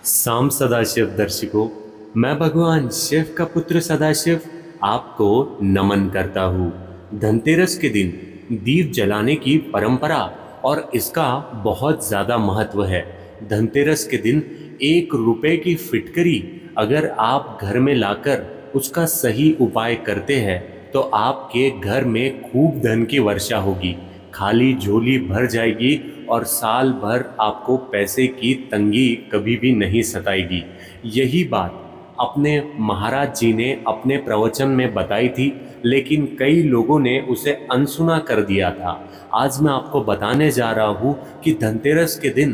साम सदाशिव दर्शकों, मैं भगवान शिव का पुत्र सदाशिव आपको नमन करता हूँ। धनतेरस के दिन दीप जलाने की परंपरा और इसका बहुत ज़्यादा महत्व है। धनतेरस के दिन 1 रुपए की फिटकरी अगर आप घर में लाकर उसका सही उपाय करते हैं तो आपके घर में खूब धन की वर्षा होगी, खाली झोली भर जाएगी और साल भर आपको पैसे की तंगी कभी भी नहीं सताएगी। यही बात अपने महाराज जी ने अपने प्रवचन में बताई थी, लेकिन कई लोगों ने उसे अनसुना कर दिया था। आज मैं आपको बताने जा रहा हूँ कि धनतेरस के दिन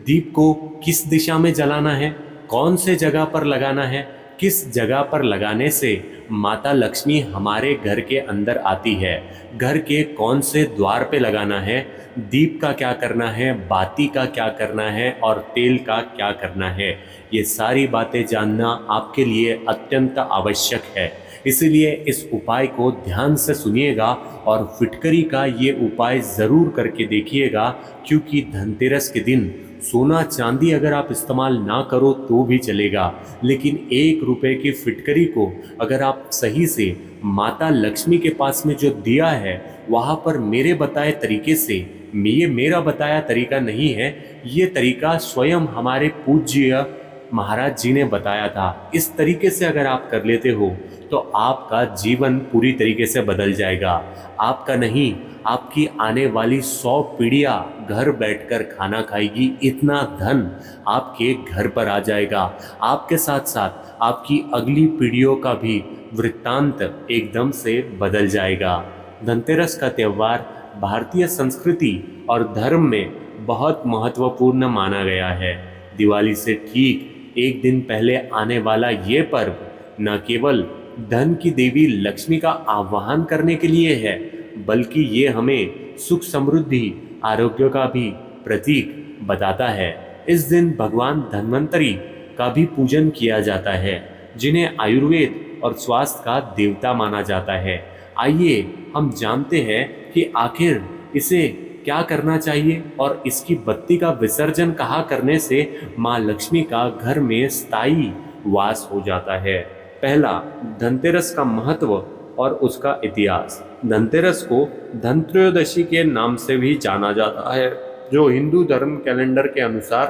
दीप को किस दिशा में जलाना है, कौन से जगह पर लगाना है, किस जगह पर लगाने से माता लक्ष्मी हमारे घर के अंदर आती है, घर के कौन से द्वार पे लगाना है, दीप का क्या करना है, बाती का क्या करना है और तेल का क्या करना है। ये सारी बातें जानना आपके लिए अत्यंत आवश्यक है। इसलिए इस उपाय को ध्यान से सुनिएगा और फिटकरी का ये उपाय ज़रूर करके देखिएगा, क्योंकि धनतेरस के दिन सोना चांदी अगर आप इस्तेमाल ना करो तो भी चलेगा, लेकिन 1 रुपए की फिटकरी को अगर आप सही से माता लक्ष्मी के पास में जो दिया है वहाँ पर मेरे बताए तरीके से, ये मेरा बताया तरीका नहीं है, ये तरीका स्वयं हमारे पूज्य महाराज जी ने बताया था। इस तरीके से अगर आप कर लेते हो तो आपका जीवन पूरी तरीके से बदल जाएगा। आपका नहीं, आपकी आने वाली 100 पीढ़ियाँ घर बैठकर खाना खाएगी, इतना धन आपके घर पर आ जाएगा। आपके साथ साथ आपकी अगली पीढ़ियों का भी वृत्तांत एकदम से बदल जाएगा। धनतेरस का त्यौहार भारतीय संस्कृति और धर्म में बहुत महत्वपूर्ण माना गया है। दिवाली से ठीक एक दिन पहले आने वाला ये पर्व न केवल धन की देवी लक्ष्मी का आह्वान करने के लिए है, बल्कि ये हमें सुख समृद्धि आरोग्य का भी प्रतीक बताता है। इस दिन भगवान धन्वंतरी का भी पूजन किया जाता है, जिन्हें आयुर्वेद और स्वास्थ्य का देवता माना जाता है। आइए हम जानते हैं कि आखिर इसे क्या करना चाहिए और इसकी बत्ती का विसर्जन कहाँ करने से माँ लक्ष्मी का घर में स्थायी वास हो जाता है। पहला, धनतेरस का महत्व और उसका इतिहास। धनतेरस को धनत्रयोदशी के नाम से भी जाना जाता है, जो हिंदू धर्म कैलेंडर के अनुसार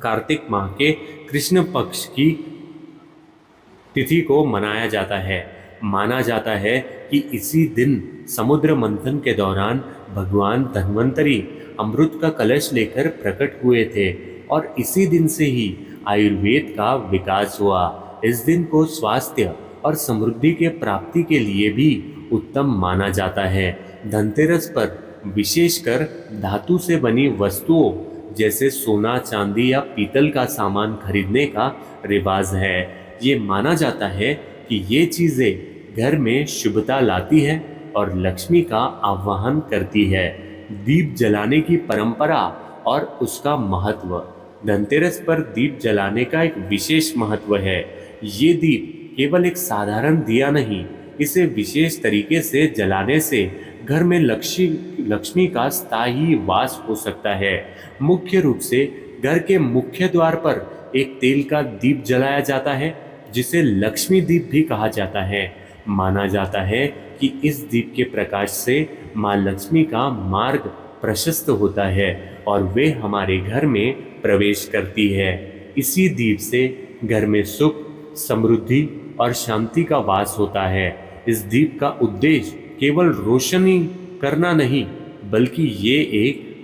कार्तिक माह के कृष्ण पक्ष की तिथि को मनाया जाता है। माना जाता है कि इसी दिन समुद्र मंथन के दौरान भगवान धन्वंतरी अमृत का कलश लेकर प्रकट हुए थे और इसी दिन से ही आयुर्वेद का विकास हुआ। इस दिन को स्वास्थ्य और समृद्धि के प्राप्ति के लिए भी उत्तम माना जाता है। धनतेरस पर विशेषकर धातु से बनी वस्तुओं जैसे सोना चांदी या पीतल का सामान खरीदने का रिवाज है। ये माना जाता है कि ये चीज़ें घर में शुभता लाती है और लक्ष्मी का आह्वान करती है। दीप जलाने की परंपरा और उसका महत्व। धनतेरस पर दीप जलाने का एक विशेष महत्व है। ये दीप केवल एक साधारण दिया नहीं, इसे विशेष तरीके से जलाने से घर में लक्ष्मी का स्थायी वास हो सकता है। मुख्य रूप से घर के मुख्य द्वार पर एक तेल का दीप जलाया जाता है, जिसे लक्ष्मी दीप भी कहा जाता है। माना जाता है कि इस दीप के प्रकाश से माँ लक्ष्मी का मार्ग प्रशस्त होता है और वे हमारे घर में प्रवेश करती है। इसी दीप से घर में सुख, समृद्धि और शांति का वास होता है। इस दीप का उद्देश्य केवल रोशनी करना नहीं, बल्कि ये एक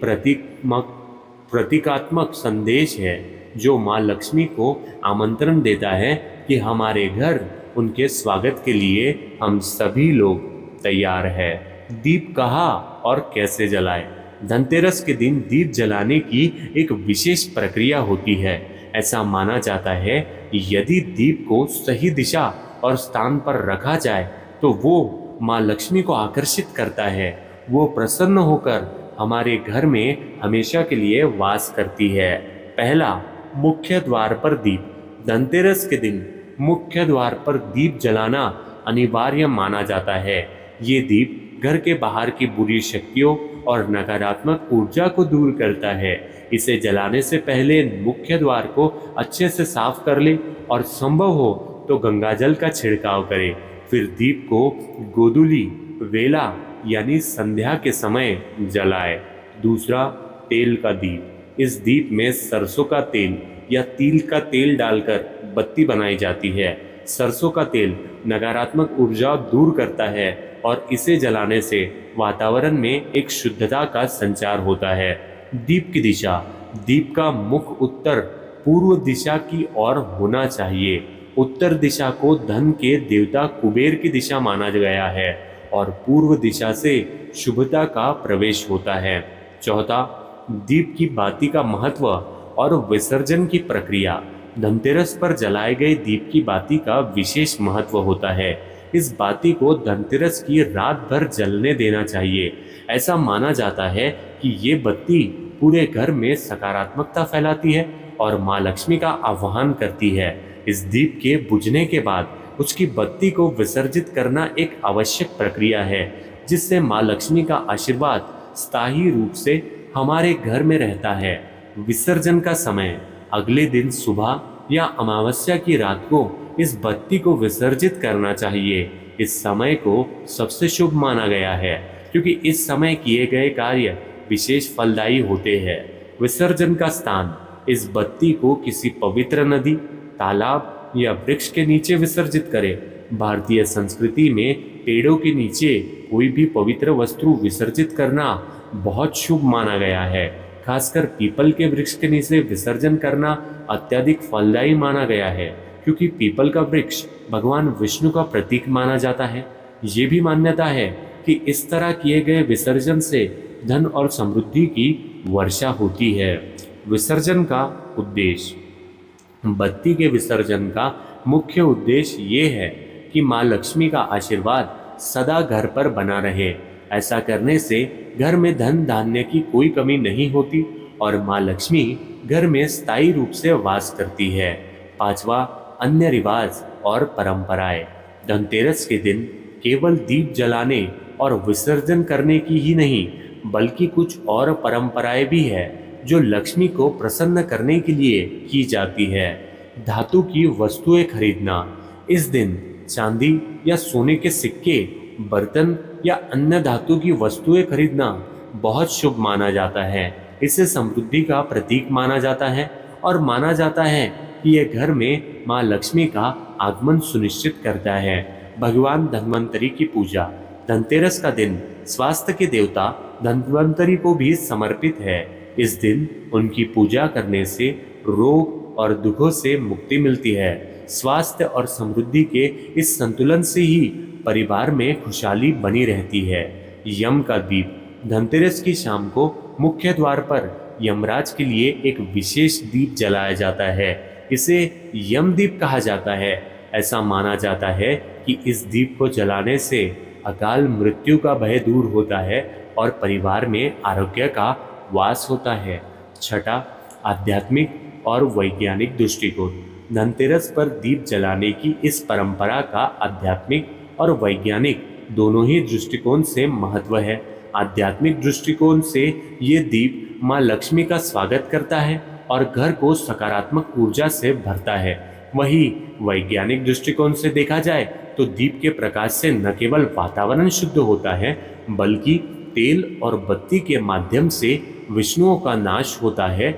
प्रतीकात्मक संदेश है जो माँ लक्ष्मी को आमंत्रण देता है कि हमारे घर उनके स्वागत के लिए हम सभी लोग तैयार हैं। दीप कहाँ और कैसे जलाएं? धनतेरस के दिन दीप जलाने की एक विशेष प्रक्रिया होती है। ऐसा माना जाता है कि यदि दीप को सही दिशा और स्थान पर रखा जाए तो वो माँ लक्ष्मी को आकर्षित करता है। वो प्रसन्न होकर हमारे घर में हमेशा के लिए वास करती है। पहला, मुख्य द्वार पर दीप। धनतेरस के दिन मुख्य द्वार पर दीप जलाना अनिवार्य माना जाता है। ये दीप घर के बाहर की बुरी शक्तियों और नकारात्मक ऊर्जा को दूर करता है। इसे जलाने से पहले मुख्य द्वार को अच्छे से साफ कर ले और संभव हो तो गंगाजल का छिड़काव करें। फिर दीप को गोधूली वेला यानी संध्या के समय जलाए। दूसरा, तेल का दीप। इस दीप में सरसों का तेल या तिल का तेल डालकर बत्ती बनाई जाती है। सरसों का तेल नकारात्मक ऊर्जा दूर करता है और इसे जलाने से वातावरण में एक शुद्धता का संचार होता है। दीप की दिशा। दीप का मुख उत्तर पूर्व दिशा की ओर होना चाहिए। उत्तर दिशा को धन के देवता कुबेर की दिशा माना गया है और पूर्व दिशा से शुभता का प्रवेश होता है। चौथा, दीप की बाती का महत्व और विसर्जन की प्रक्रिया। धनतेरस पर जलाए गए दीप की बाती का विशेष महत्व होता है। इस बाती को धनतेरस की रात भर जलने देना चाहिए। ऐसा माना जाता है कि ये बत्ती पूरे घर में सकारात्मकता फैलाती है और माँ लक्ष्मी का आह्वान करती है। इस दीप के बुझने के बाद उसकी बत्ती को विसर्जित करना एक आवश्यक प्रक्रिया है, जिससे माँ लक्ष्मी का आशीर्वाद स्थायी रूप से हमारे घर में रहता है। विसर्जन का समय। अगले दिन सुबह या अमावस्या की रात को इस बत्ती को विसर्जित करना चाहिए। इस समय को सबसे शुभ माना गया है क्योंकि इस समय किए गए कार्य विशेष फलदायी होते हैं। विसर्जन का स्थान। इस बत्ती को किसी पवित्र नदी, तालाब या वृक्ष के नीचे विसर्जित करें। भारतीय संस्कृति में पेड़ों के नीचे कोई भी पवित्र वस्तु विसर्जित करना बहुत शुभ माना गया है। खासकर पीपल के वृक्ष के नीचे विसर्जन करना अत्यधिक फलदायी माना गया है क्योंकि पीपल का वृक्ष भगवान विष्णु का प्रतीक माना जाता है। ये भी मान्यता है कि इस तरह किए गए विसर्जन से धन और समृद्धि की वर्षा होती है। विसर्जन का उद्देश्य। बत्ती के विसर्जन का मुख्य उद्देश्य ये है कि माँ लक्ष्मी का आशीर्वाद सदा घर पर बना रहे। ऐसा करने से घर में धन धान्य की कोई कमी नहीं होती और माँ लक्ष्मी घर में स्थायी रूप से वास करती है। पांचवा, अन्य रिवाज और परंपराएं। धनतेरस के दिन केवल दीप जलाने और विसर्जन करने की ही नहीं बल्कि कुछ और परंपराएं भी है जो लक्ष्मी को प्रसन्न करने के लिए की जाती है। धातु की वस्तुएं खरीदना। इस दिन चांदी या सोने के सिक्के, बर्तन या अन्य धातु की वस्तुएं खरीदना बहुत शुभ माना जाता है। इसे समृद्धि का प्रतीक माना जाता है और माना जाता है कि यह घर में माँ लक्ष्मी का आगमन सुनिश्चित करता है। भगवान धन्वंतरी की पूजा। धनतेरस का दिन स्वास्थ्य के देवता धन्वंतरी को भी समर्पित है। इस दिन उनकी पूजा करने से रोग और दुखों से मुक्ति मिलती है। स्वास्थ्य और समृद्धि के इस संतुलन से ही परिवार में खुशहाली बनी रहती है। यम का दीप। धनतेरस की शाम को मुख्य द्वार पर यमराज के लिए एक विशेष दीप जलाया जाता है। इसे यम दीप कहा जाता है। ऐसा माना जाता है कि इस दीप को जलाने से अकाल मृत्यु का भय दूर होता है और परिवार में आरोग्य का वास होता है। छठा, आध्यात्मिक और वैज्ञानिक दृष्टिकोण। धनतेरस पर दीप जलाने की इस परंपरा का आध्यात्मिक और वैज्ञानिक दोनों ही दृष्टिकोण से महत्व है। आध्यात्मिक दृष्टिकोण से ये दीप माँ लक्ष्मी का स्वागत करता है और घर को सकारात्मक ऊर्जा से भरता है। वहीं वैज्ञानिक दृष्टिकोण से देखा जाए तो दीप के प्रकाश से न केवल वातावरण शुद्ध होता है बल्कि तेल और बत्ती के माध्यम से विष्णुओं का नाश होता है,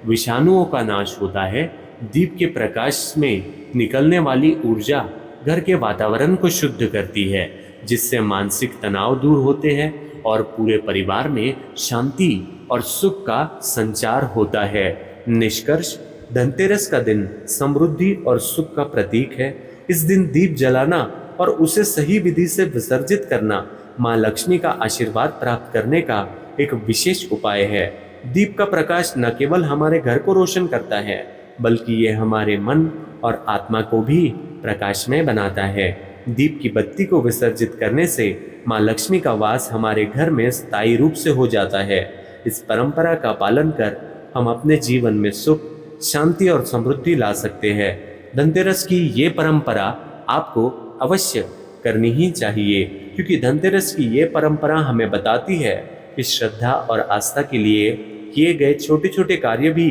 विषाणुओं का नाश होता है। दीप के प्रकाश में निकलने वाली ऊर्जा घर के वातावरण को शुद्ध करती है, जिससे मानसिक तनाव दूर होते हैं और पूरे परिवार में शांति और सुख का संचार होता है। निष्कर्ष, धनतेरस का दिन समृद्धि और सुख का प्रतीक है। इस दिन दीप जलाना और उसे सही विधि से विसर्जित करना माँ लक्ष्मी का आशीर्वाद प्राप्त करने का एक विशेष उपाय है। दीप का प्रकाश न केवल हमारे घर को रोशन करता है बल्कि यह हमारे मन और आत्मा को भी प्रकाशमय बनाता है। दीप की बत्ती को विसर्जित करने से माँ लक्ष्मी का वास हमारे घर में स्थायी रूप से हो जाता है। इस परंपरा का पालन कर हम अपने जीवन में सुख, शांति और समृद्धि ला सकते हैं। धनतेरस की ये परंपरा आपको अवश्य करनी ही चाहिए क्योंकि धनतेरस की ये परंपरा हमें बताती है कि श्रद्धा और आस्था के लिए किए गए छोटे छोटे कार्य भी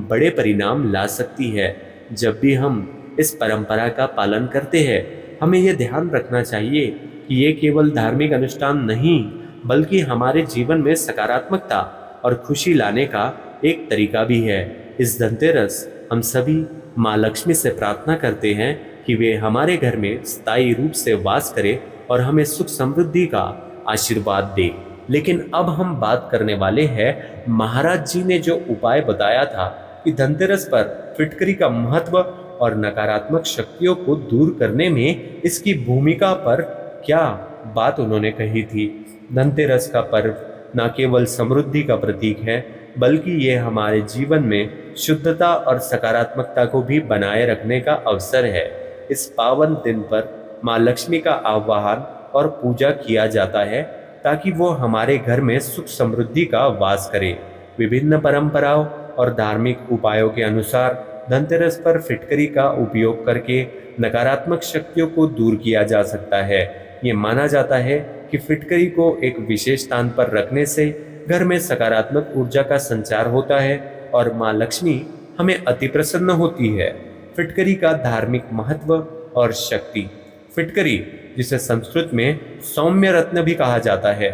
बड़े परिणाम ला सकती है। जब भी हम इस परंपरा का पालन करते हैं, हमें यह ध्यान रखना चाहिए कि ये केवल धार्मिक अनुष्ठान नहीं, बल्कि हमारे जीवन में सकारात्मकता और खुशी लाने का एक तरीका भी है। इस धनतेरस हम सभी माँ लक्ष्मी से प्रार्थना करते हैं कि वे हमारे घर में स्थायी रूप से वास करें और हमें सुख समृद्धि का आशीर्वाद दे। लेकिन अब हम बात करने वाले हैं महाराज जी ने जो उपाय बताया था कि धनतेरस पर फिटकरी का महत्व और नकारात्मक शक्तियों को दूर करने में इसकी भूमिका पर क्या बात उन्होंने कही थी। धनतेरस का पर्व न केवल समृद्धि का प्रतीक है, बल्कि ये हमारे जीवन में शुद्धता और सकारात्मकता को भी बनाए रखने का अवसर है। इस पावन दिन पर माँ लक्ष्मी का आह्वान और पूजा किया जाता है ताकि वो हमारे घर में सुख समृद्धि का वास करे। विभिन्न परंपराओं और धार्मिक उपायों के अनुसार धनतेरस पर फिटकरी का उपयोग करके नकारात्मक शक्तियों को दूर किया जा सकता है। ये माना जाता है कि फिटकरी को एक विशेष स्थान पर रखने से घर में सकारात्मक ऊर्जा का संचार होता है और माँ लक्ष्मी हमें अति प्रसन्न होती है। फिटकरी का धार्मिक महत्व और शक्ति। फिटकरी, जिसे संस्कृत में सौम्य रत्न भी कहा जाता है,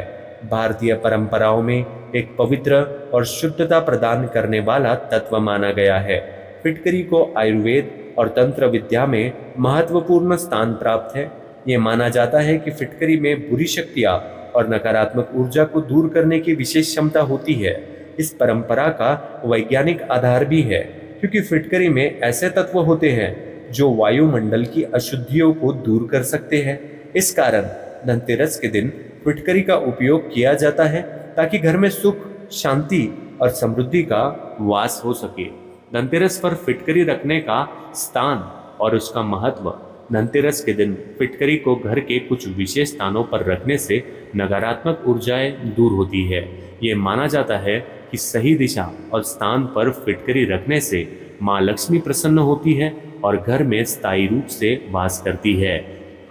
भारतीय परंपराओं में एक पवित्र और शुद्धता प्रदान करने वाला तत्व माना गया है। फिटकरी को आयुर्वेद और तंत्र विद्या में महत्वपूर्ण स्थान प्राप्त है। ये माना जाता है कि फिटकरी में बुरी शक्तियाँ और नकारात्मक ऊर्जा को दूर करने की विशेष क्षमता होती है। इस परंपरा का वैज्ञानिक आधार भी है, क्योंकि फिटकरी में ऐसे तत्व होते हैं जो वायुमंडल की अशुद्धियों को दूर कर सकते हैं। इस कारण धनतेरस के दिन फिटकरी का उपयोग किया जाता है ताकि घर में सुख, शांति और समृद्धि का वास हो सके। धनतेरस पर फिटकरी रखने का स्थान और उसका महत्व। धनतेरस के दिन फिटकरी को घर के कुछ विशेष स्थानों पर रखने से नकारात्मक ऊर्जाएं दूर होती है। ये माना जाता है कि सही दिशा और स्थान पर फिटकरी रखने से माँ लक्ष्मी प्रसन्न होती है और घर में स्थायी रूप से वास करती है।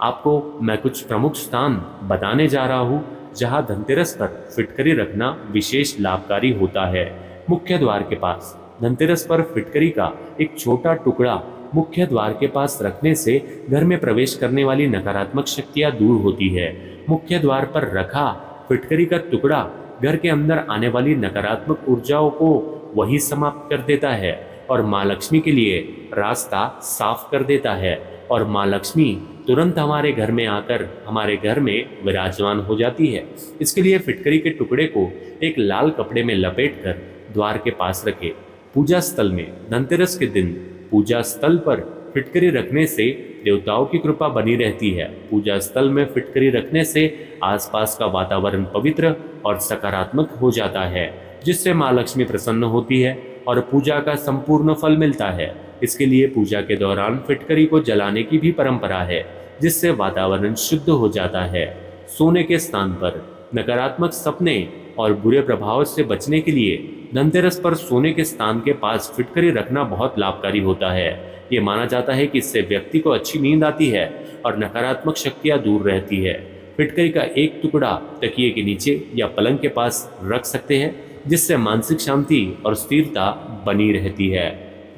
आपको मैं कुछ प्रमुख स्थान बताने जा रहा हूँ जहाँ धनतेरस पर फिटकरी रखना विशेष लाभकारी होता है। मुख्य द्वार के पास धनतेरस पर फिटकरी का एक छोटा टुकड़ा मुख्य द्वार के पास रखने से घर में प्रवेश करने वाली नकारात्मक शक्तियां दूर होती है। मुख्य द्वार पर रखा फिटकरी का टुकड़ा घर के अंदर आने वाली नकारात्मक ऊर्जाओं को वही समाप्त कर देता है और माँ लक्ष्मी के लिए रास्ता साफ कर देता है और माँ लक्ष्मी तुरंत हमारे घर में आकर हमारे घर में विराजमान हो जाती है। इसके लिए फिटकरी के टुकड़े को एक लाल कपड़े में लपेटकर द्वार के पास रखें। पूजा स्थल में धनतेरस के दिन पूजा स्थल पर फिटकरी रखने से देवताओं की कृपा बनी रहती है। पूजा स्थल में फिटकरी रखने से आसपास का वातावरण पवित्र और सकारात्मक हो जाता है, जिससे माँ लक्ष्मी प्रसन्न होती है और पूजा का संपूर्ण फल मिलता है। इसके लिए पूजा के दौरान फिटकरी को जलाने की भी परंपरा है, जिससे वातावरण शुद्ध हो जाता है। सोने के स्थान पर नकारात्मक सपने और बुरे प्रभाव से बचने के लिए धनतेरस पर सोने के स्थान के पास फिटकरी रखना बहुत लाभकारी होता है। ये माना जाता है कि इससे व्यक्ति को अच्छी नींद आती है और नकारात्मक शक्तियां दूर रहती है। फिटकरी का एक टुकड़ा तकिए के नीचे या पलंग के पास रख सकते हैं, जिससे मानसिक शांति और स्थिरता बनी रहती है।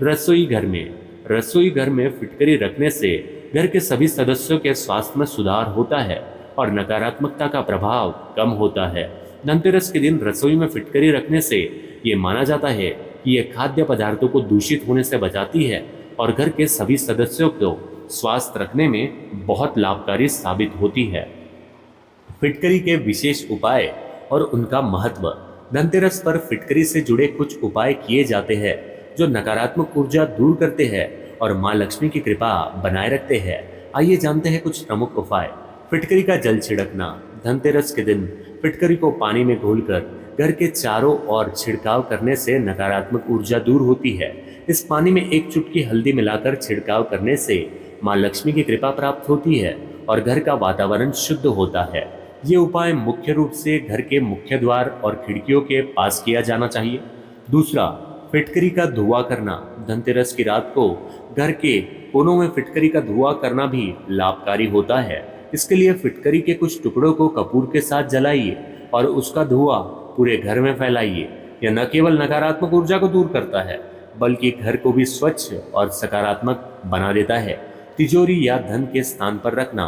रसोई घर में फिटकरी रखने से घर के सभी सदस्यों के स्वास्थ्य में सुधार होता है और नकारात्मकता का प्रभाव कम होता है। धनतेरस के दिन रसोई में फिटकरी रखने से ये माना जाता है कि यह खाद्य पदार्थों को दूषित होने से बचाती है और घर के सभी सदस्यों को स्वस्थ रखने में बहुत लाभकारी साबित होती है। फिटकरी के विशेष उपाय और उनका महत्व। धनतेरस पर फिटकरी से जुड़े कुछ उपाय किए जाते हैं जो नकारात्मक ऊर्जा दूर करते हैं और माँ लक्ष्मी की कृपा बनाए रखते हैं। आइए जानते हैं कुछ प्रमुख उपाय। फिटकरी का जल छिड़कना। धनतेरस के दिन फिटकरी को पानी में घोलकर घर के चारों ओर छिड़काव करने से नकारात्मक ऊर्जा दूर होती है। इस पानी में एक चुटकी हल्दी मिलाकर छिड़काव करने से माँ लक्ष्मी की कृपा प्राप्त होती है और घर का वातावरण शुद्ध होता है। ये उपाय मुख्य रूप से घर के मुख्य द्वार और खिड़कियों के पास किया जाना चाहिए। दूसरा, फिटकरी का धुआं करना। धनतेरस की रात को घर के कोनों में फिटकरी का धुआं करना भी लाभकारी होता है। इसके लिए फिटकरी के कुछ टुकड़ों को कपूर के साथ जलाइए और उसका धुआं पूरे घर में फैलाइए। यह न केवल नकारात्मक ऊर्जा को दूर करता है बल्कि घर को भी स्वच्छ और सकारात्मक बना देता है। तिजोरी या धन के स्थान पर रखना।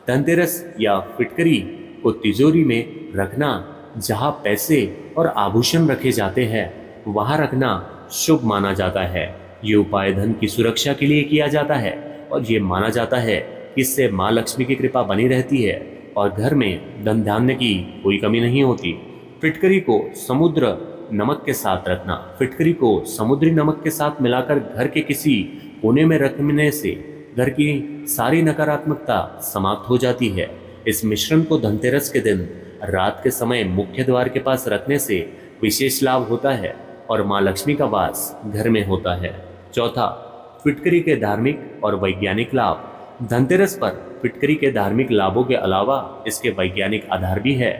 धनतेरस या फिटकरी को तिजोरी में रखना, जहां पैसे और आभूषण रखे जाते हैं, वहां रखना शुभ माना जाता है। ये उपाय धन की सुरक्षा के लिए किया जाता है और ये माना जाता है कि इससे माँ लक्ष्मी की कृपा बनी रहती है और घर में धन धान्य की कोई कमी नहीं होती। फिटकरी को समुद्र नमक के साथ रखना। फिटकरी को समुद्री नमक के साथ मिलाकर घर के किसी कोने में रखने से घर की सारी नकारात्मकता समाप्त हो जाती है। इस मिश्रण को धनतेरस के दिन रात के समय मुख्य द्वार के पास रखने से विशेष लाभ होता है और माँ लक्ष्मी का वास घर में होता है। चौथा, फिटकरी के धार्मिक और वैज्ञानिक लाभ। धनतेरस पर फिटकरी के धार्मिक लाभों के अलावा इसके वैज्ञानिक आधार भी है।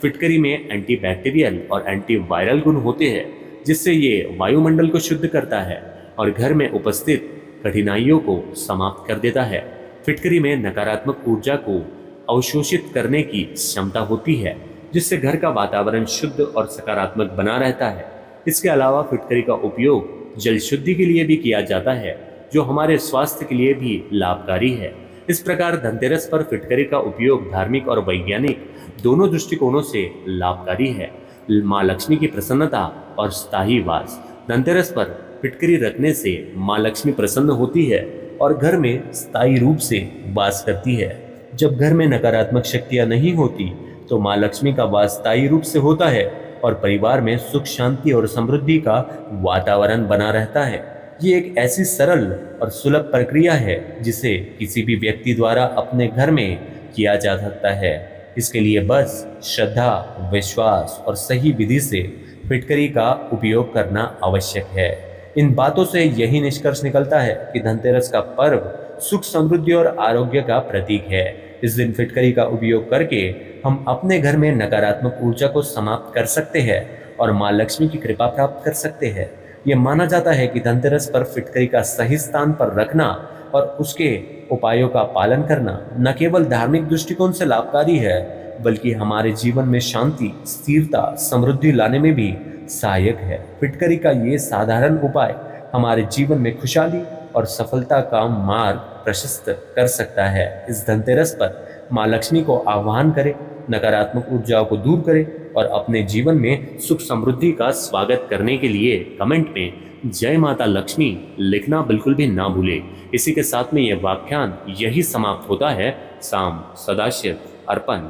फिटकरी में एंटीबैक्टीरियल और एंटीवायरल गुण होते हैं, जिससे ये वायुमंडल को शुद्ध करता है और घर में उपस्थित कठिनाइयों को समाप्त कर देता है। फिटकरी में नकारात्मक ऊर्जा को अवशोषित करने की क्षमता होती है, जिससे घर का वातावरण शुद्ध और सकारात्मक बना रहता है। इसके अलावा फिटकरी का उपयोग जल शुद्धि के लिए भी किया जाता है, जो हमारे स्वास्थ्य के लिए भी लाभकारी है। इस प्रकार धनतेरस पर फिटकरी का उपयोग धार्मिक और वैज्ञानिक दोनों दृष्टिकोणों से लाभकारी है। माँ लक्ष्मी की प्रसन्नता और स्थायी वास। धनतेरस पर फिटकरी रखने से माँ लक्ष्मी प्रसन्न होती है और घर में स्थायी रूप से वास करती है। जब घर में नकारात्मक शक्तियां नहीं होती तो माँ लक्ष्मी का वास स्थायी रूप से होता है और परिवार में सुख, शांति और समृद्धि का वातावरण बना रहता है। ये एक ऐसी सरल और सुलभ प्रक्रिया है जिसे किसी भी व्यक्ति द्वारा अपने घर में किया जा सकता है। इसके लिए बस श्रद्धा, विश्वास और सही विधि से फिटकरी का उपयोग करना आवश्यक है। इन बातों से यही निष्कर्ष निकलता है कि धनतेरस का पर्व सुख, समृद्धि और आरोग्य का प्रतीक है। इस दिन फिटकरी का उपयोग करके हम अपने घर में नकारात्मक ऊर्जा को समाप्त कर सकते हैं और माँ लक्ष्मी की कृपा प्राप्त कर सकते हैं। यह माना जाता है कि धनतेरस पर फिटकरी का सही स्थान पर रखना और उसके उपायों का पालन करना न केवल धार्मिक दृष्टिकोण से लाभकारी है बल्कि हमारे जीवन में शांति, स्थिरता, समृद्धि लाने में भी सहायक है। फिटकरी का ये साधारण उपाय हमारे जीवन में खुशहाली और सफलता का मार्ग प्रशस्त कर सकता है। इस धनतेरस पर माँ लक्ष्मी को आह्वान करें, नकारात्मक ऊर्जाओं को दूर करें और अपने जीवन में सुख समृद्धि का स्वागत करने के लिए कमेंट में जय माता लक्ष्मी लिखना बिल्कुल भी ना भूले। इसी के साथ में यह व्याख्यान यही समाप्त होता है। साम सदाशिव अर्पण।